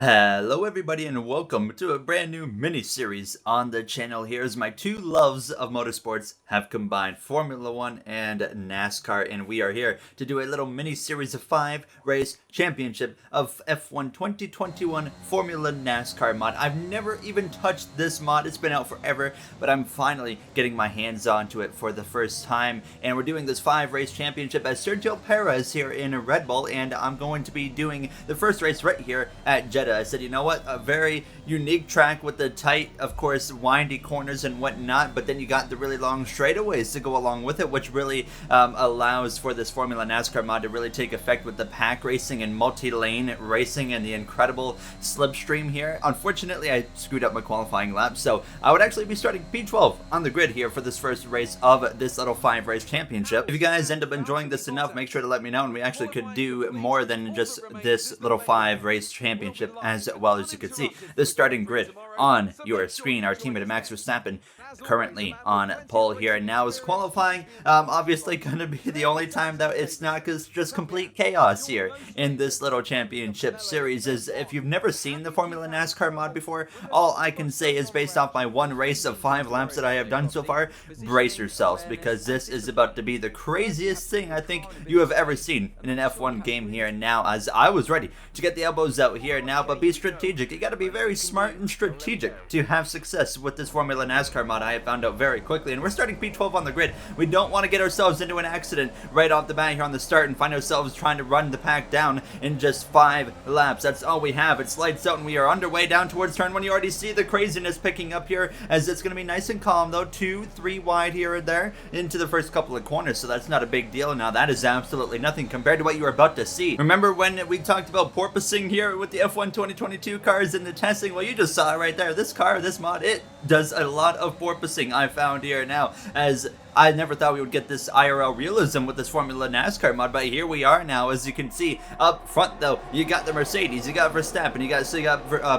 Hello everybody and welcome to a brand new mini-series on the channel here as my two loves of motorsports have combined, Formula 1 and NASCAR, and we are here to do a little mini-series of 5 race championship of F1 2021 Formula NASCAR mod. I've never even touched this mod, it's been out forever, but I'm finally getting my hands onto it for the first time, and we're doing this 5 race championship as Sergio Perez here in Red Bull, and I'm going to be doing the first race right here at Jeddah. I said, you know what, a very unique track with the tight, of course, windy corners and whatnot, but then you got the really long straightaways to go along with it, which really allows for this Formula NASCAR mod to really take effect with the pack racing and multi-lane racing and the incredible slipstream here. Unfortunately, I screwed up my qualifying lap, so I would actually be starting P12 on the grid here for this first race of this little 5 race championship. If you guys end up enjoying this enough, make sure to let me know, and we actually could do more than just this little 5 race championship. As well, as you can see, the starting grid on your screen, our teammate Max Verstappen currently on pole here, and now is qualifying. Obviously going to be the only time that it's not just complete chaos here in this little championship series. Is if you've never seen the Formula NASCAR mod before, all I can say is based off my one race of 5 laps that I have done so far, brace yourselves, because this is about to be the craziest thing I think you have ever seen in an F1 game here. And now, as I was ready to get the elbows out here now, but be strategic. You got to be very smart and strategic to have success with this Formula NASCAR mod. I have found out very quickly, and we're starting P12 on the grid. We don't want to get ourselves into an accident right off the bat here on the start and find ourselves trying to run the pack down in just 5 laps. That's all we have. It's lights out and we are underway down towards turn 1. You already see the craziness picking up here as it's going to be nice and calm though. 2, 3 wide here and there into the first couple of corners, so that's not a big deal. Now that is absolutely nothing compared to what you are about to see. Remember when we talked about porpoising here with the F1 2022 cars in the testing? Well, you just saw it right there. This car, this mod, it does a lot of porpoising, I found here now, as I never thought we would get this IRL realism with this Formula NASCAR mod, but here we are now. As you can see up front though, you got the Mercedes, you got Verstappen, you got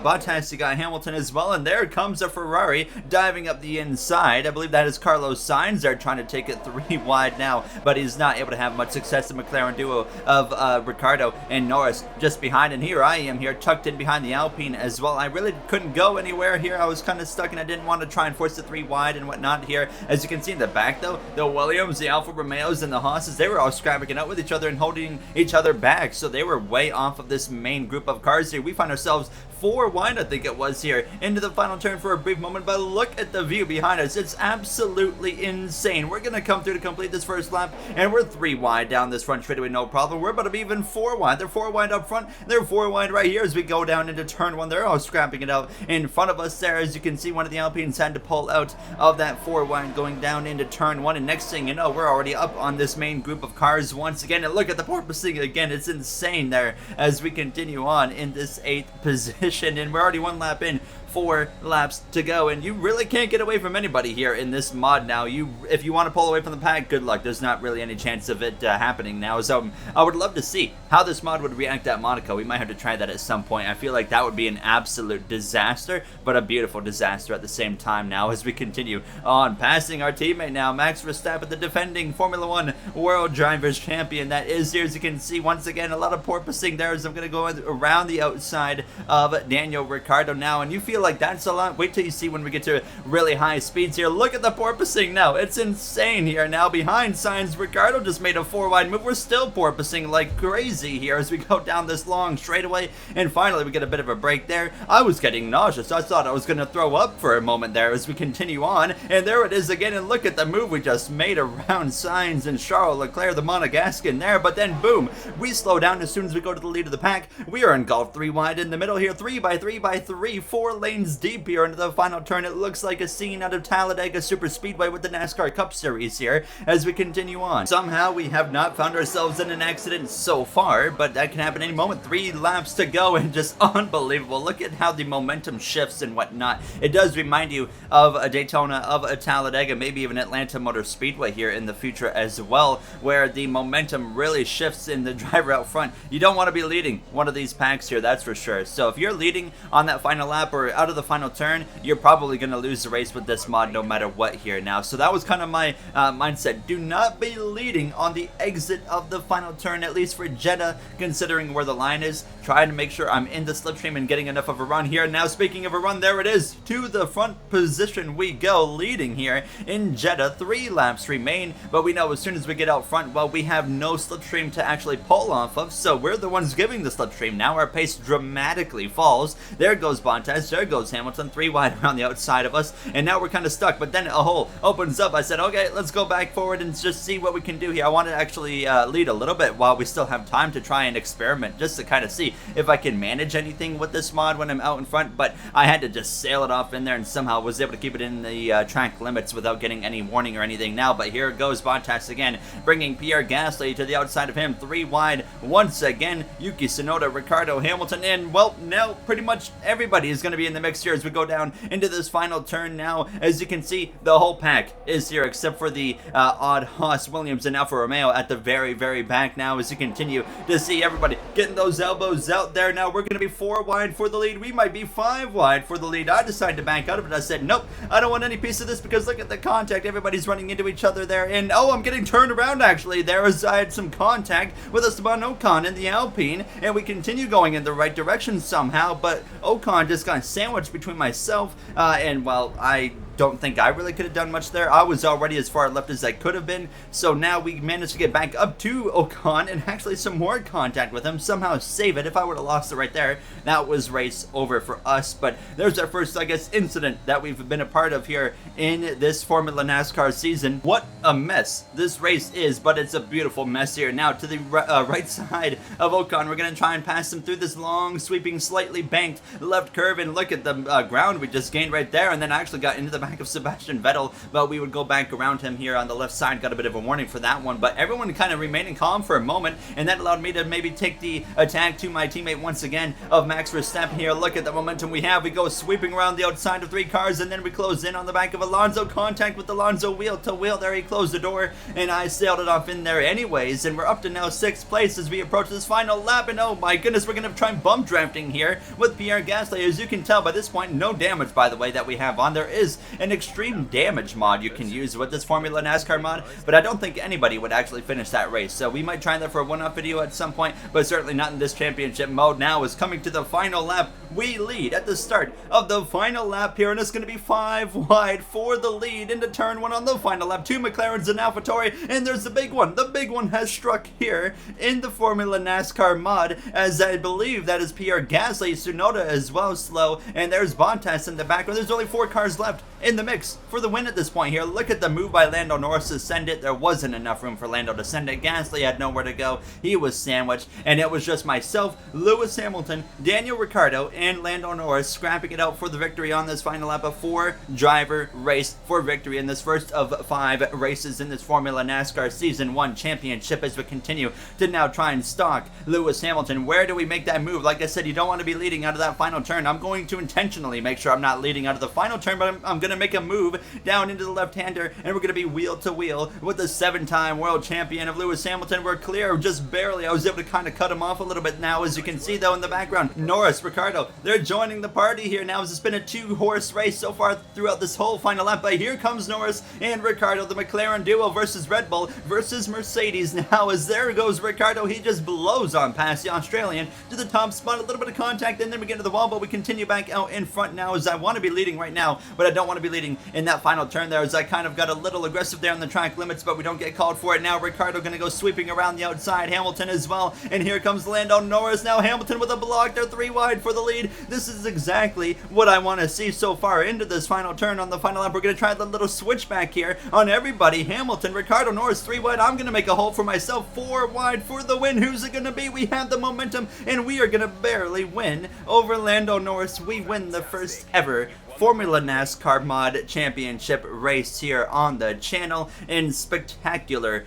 Bottas, you got Hamilton as well, and there comes a Ferrari diving up the inside. I believe that is Carlos Sainz. They're trying to take it 3 wide now, but he's not able to have much success. The McLaren duo of Ricciardo and Norris just behind, and here I am here tucked in behind the Alpine as well. I really couldn't go anywhere here. I was kind of stuck and I didn't want to try and force the 3 wide and whatnot here. As you can see in the back though, the Williams, the Alfa Romeos, and the Haas's, they were all scrapping it out with each other and holding each other back, so they were way off of this main group of cars here. We find ourselves 4 wide, I think it was, here into the final turn for a brief moment, but look at the view behind us. It's absolutely insane. We're gonna come through to complete this first lap, and we're 3 wide down this front straightaway, no problem. We're about to be even 4 wide. They're 4 wide up front, they're 4 wide right here as we go down into turn 1. They're all scrapping it out in front of us there. As you can see, one of the Alpines had to pull out of that 4 wide going down into turn 1, and next thing you know, we're already up on this main group of cars once again. And look at the porpoising again. It's insane there as we continue on in this 8th position, and we're already 1 lap in, 4 laps to go, and you really can't get away from anybody here in this mod now. If you want to pull away from the pack, good luck. There's not really any chance of it happening now, so I would love to see how this mod would react at Monaco. We might have to try that at some point. I feel like that would be an absolute disaster, but a beautiful disaster at the same time now as we continue on, passing our teammate now, Max Verstappen, the defending Formula 1 World Drivers Champion. That is here, as you can see, once again, a lot of porpoising there as I'm going to go around the outside of Daniel Ricciardo now, and you feel like that's a lot. Wait till you see when we get to really high speeds here. Look at the porpoising now. It's insane here now. Behind Sainz, Ricciardo just made a 4 wide move. We're still porpoising like crazy here as we go down this long straightaway, and finally we get a bit of a break there. I was getting nauseous. I thought I was going to throw up for a moment there as we continue on, and there it is again, and look at the move we just made around Sainz and Charles Leclerc, the Monegascan there, but then boom, we slow down as soon as we go to the lead of the pack. We are engulfed 3 wide in the middle here, 3 by 3 by 3, 4 lanes deep here into the final turn. It looks like a scene out of Talladega Super Speedway with the NASCAR Cup Series here as we continue on. Somehow we have not found ourselves in an accident so far, but that can happen any moment. 3 laps to go, and just unbelievable. Look at how the momentum shifts and whatnot. It does remind you of a Daytona, of a Talladega, maybe even Atlanta Motor Speedway here in the future as well, where the momentum really shifts in the driver out front. You don't want to be leading one of these packs here, that's for sure. So if you're leading on that final lap, or out of the final turn, you're probably going to lose the race with this mod no matter what here now. So that was kind of my mindset. Do not be leading on the exit of the final turn, at least for Jeddah, considering where the line is. Try to make sure I'm in the slipstream and getting enough of a run here. Now, speaking of a run, there it is. To the front position we go, leading here in Jeddah. 3 laps remain, but we know as soon as we get out front, well, we have no slipstream to actually pull off of, so we're the ones giving the slipstream. Now our pace dramatically falls. There goes Bottas, there goes Hamilton, 3 wide around the outside of us, and now we're kind of stuck, but then a hole opens up. I said, okay, let's go back forward and just see what we can do here. I want to actually lead a little bit while we still have time to try and experiment, just to kind of see if I can manage anything with this mod when I'm out in front, but I had to just sail it off in there and somehow was able to keep it in the track limits without getting any warning or anything now. But here goes Bottas again, bringing Pierre Gasly to the outside of him, 3 wide once again. Yuki Tsunoda, Ricardo, Hamilton, and well, now pretty much everybody is going to be in the mix here as we go down into this final turn now. As you can see, the whole pack is here except for the odd Haas, Williams, and Alfa Romeo at the very back now, as you continue to see everybody getting those elbows out there. Now we're going to be 4 wide for the lead. We might be 5 wide for the lead. I decided to back out of it. I said, nope, I don't want any piece of this because look at the contact. Everybody's running into each other there, and oh, I'm getting turned around actually. I had some contact with Esteban Ocon in the Alpine, and we continue going in the right direction somehow, but Ocon just got sandwiched between myself and, well, I don't think I really could have done much there. I was already as far left as I could have been, so now we managed to get back up to Ocon and actually some more contact with him, somehow save it. If I would have lost it right there, that was race over for us. But there's our first, I guess, incident that we've been a part of here in this Formula NASCAR season. What a mess this race is, but it's a beautiful mess here. Now to the right side of Ocon, we're going to try and pass him through this long, sweeping, slightly banked left curve, and look at the ground we just gained right there, and then I actually got into the back of Sebastian Vettel, but we would go back around him here on the left side. Got a bit of a warning for that one, but everyone kind of remaining calm for a moment, and that allowed me to maybe take the attack to my teammate once again of Max Verstappen here. Look at the momentum we have. We go sweeping around the outside of 3 cars, and then we close in on the back of Alonso. Contact with Alonso wheel to wheel there. He closed the door, and I sailed it off in there anyways, and we're up to now 6th place as we approach this final lap, and oh my goodness, we're going to try bump drafting here with Pierre Gasly. As you can tell by this point, no damage, by the way, that we have on. There is an extreme damage mod you can use with this Formula NASCAR mod, but I don't think anybody would actually finish that race, so we might try that for a one-off video at some point, but certainly not in this championship mode. Now is coming to the final lap. We lead at the start of the final lap here, and it's going to be 5 wide for the lead into turn 1 on the final lap. 2 McLarens and AlphaTauri, and there's the big one. The big one has struck here in the Formula NASCAR mod, as I believe that is Pierre Gasly. Tsunoda as well slow, and there's Bottas in the background. There's only 4 cars left in the mix for the win at this point here. Look at the move by Lando Norris to send it. There wasn't enough room for Lando to send it. Gasly had nowhere to go. He was sandwiched, and it was just myself, Lewis Hamilton, Daniel Ricciardo, and Lando Norris scrapping it out for the victory on this final lap. A 4-driver race for victory in this first of 5 races in this Formula NASCAR Season 1 championship, as we continue to now try and stalk Lewis Hamilton. Where do we make that move? Like I said, you don't want to be leading out of that final turn. I'm going to intentionally make sure I'm not leading out of the final turn, but I'm going to make a move down into the left-hander, and we're going to be wheel to wheel with the 7-time world champion of Lewis Hamilton. We're clear just barely. I was able to kind of cut him off a little bit now, as you can see though in the background. Norris, Ricciardo, they're joining the party here now, as it's been a 2-horse race so far throughout this whole final lap. But here comes Norris and Ricciardo, the McLaren duo versus Red Bull versus Mercedes now, as there goes Ricciardo. He just blows on past the Australian to the top spot. A little bit of contact, and then we get to the wall, but we continue back out in front now, as I want to be leading right now, but I don't want to be leading in that final turn there, as I kind of got a little aggressive there on the track limits, but we don't get called for it. Now Ricciardo going to go sweeping around the outside, Hamilton as well, and here comes Lando Norris. Now Hamilton with a block. They're 3 wide for the lead. This is exactly what I want to see so far into this final turn on the final lap. We're going to try the little switchback here on everybody. Hamilton, Ricciardo, Norris, 3 wide. I'm going to make a hole for myself. 4 wide for the win. Who's it going to be? We have the momentum, and we are going to barely win over Lando Norris. We win the first ever Formula NASCAR Mod Championship race here on the channel in spectacular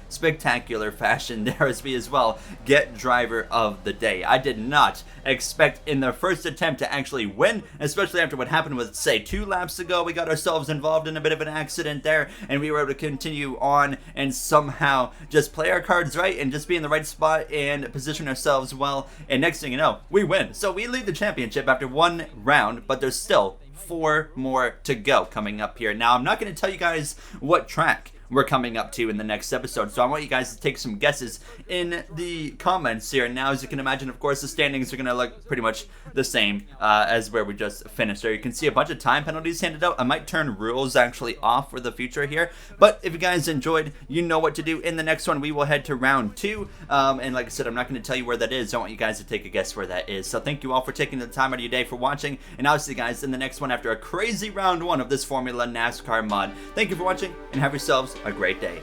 fashion. There as we as well get driver of the day. I did not expect in the first attempt to actually win, especially after what happened with, say, 2 laps ago. We got ourselves involved in a bit of an accident there, and we were able to continue on and somehow just play our cards right and just be in the right spot and position ourselves well, and next thing you know, we win. So we lead the championship after 1 round, but there's still 4 more to go coming up here. Now, I'm not going to tell you guys what track we're coming up to in the next episode, so I want you guys to take some guesses in the comments here. Now, as you can imagine, of course, the standings are going to look pretty much the same as where we just finished. So you can see a bunch of time penalties handed out. I might turn rules actually off for the future here, but if you guys enjoyed, you know what to do. In the next one, we will head to round 2, and like I said, I'm not going to tell you where that is. I want you guys to take a guess where that is. So thank you all for taking the time out of your day for watching, and I'll see you guys in the next one after a crazy round 1 of this Formula NASCAR mod. Thank you for watching, and have yourselves a great day.